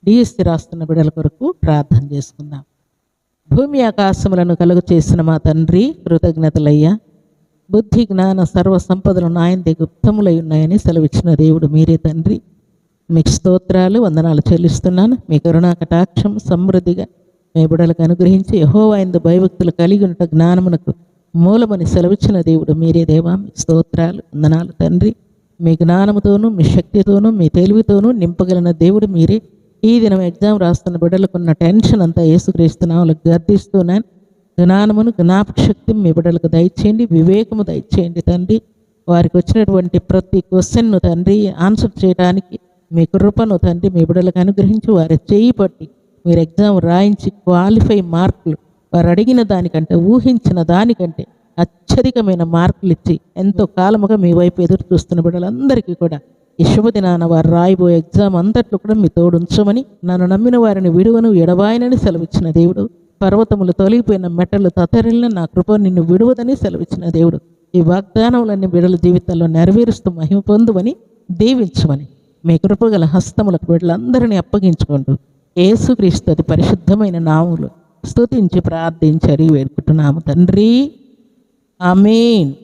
DSC రాస్తున్న బిడ్డల కొరకు ప్రార్థన చేసుకుందాం. భూమి ఆకాశములను కలుగు చేసిన మా తండ్రి, కృతజ్ఞతలయ్యా. బుద్ధి జ్ఞాన సర్వ సంపదలు నాయందే గుప్తములై ఉన్నాయని సెలవిచ్చిన దేవుడు మీరే తండ్రి. మీకు స్తోత్రాలు, వందనాలు చెల్లిస్తున్నాను. మీ కరుణా కటాక్షం సమృద్ధిగా మీ బిడ్డలకు అనుగ్రహించి యెహోవా యందు భయభక్తులు కలిగి ఉంట జ్ఞానమునకు మూలమని సెలవిచ్చిన దేవుడు మీరే దేవా. మీ స్తోత్రాలు, వందనాలు తండ్రి. మీ జ్ఞానముతోనూ మీ శక్తితోనూ మీ తెలివితోనూ నింపగలిగిన దేవుడు మీరే. ఈ దినం ఎగ్జామ్ రాస్తున్న బిడ్డలకున్న టెన్షన్ అంతా యేసుక్రీస్తునామములో గద్దిస్తున్నాను. జ్ఞానమును జ్ఞాపక శక్తి మీ బిడ్డలకు దయచేయండి, వివేకము దయచేయండి తండ్రి. వారికి వచ్చినటువంటి ప్రతి క్వశ్చన్ను తండ్రి ఆన్సర్ చేయడానికి మీ కృపను తండ్రి మీ బిడ్డలకు అనుగ్రహించి వారి చేయి పట్టి మీరు ఎగ్జామ్ రాయించి క్వాలిఫై మార్కులు వారు అడిగిన దానికంటే ఊహించిన దానికంటే అత్యధికమైన మార్కులు ఇచ్చి ఎంతో కాలముగా మీ వైపు ఎదురు చూస్తున్న బిడ్డలందరికీ కూడా ఈ శుభదినాన వారు రాయిబోయే ఎగ్జామ్ అంతట్లో కూడా మీ తోడు ఉంచమని, నన్ను నమ్మిన వారిని విడువను ఎడబాయనని సెలవిచ్చిన దేవుడు. పర్వతములు తొలగిపోయిన మెట్టలు తతరిల్లిన నా కృప నిన్ను విడువదని సెలవిచ్చిన దేవుడు. ఈ వాగ్దానములన్నీ బిడ్డల జీవితాల్లో నెరవేరుస్తూ మహిమ పొందువని దీవించమని మీ కృపగల హస్తములకు బిడ్డలందరినీ అప్పగించుకుంటూ యేసుక్రీస్తు అతి పరిశుద్ధమైన నామములో స్తుతించి ప్రార్థించి అడిగి వేడుకుంటున్నాము తండ్రి. ఆమేన్.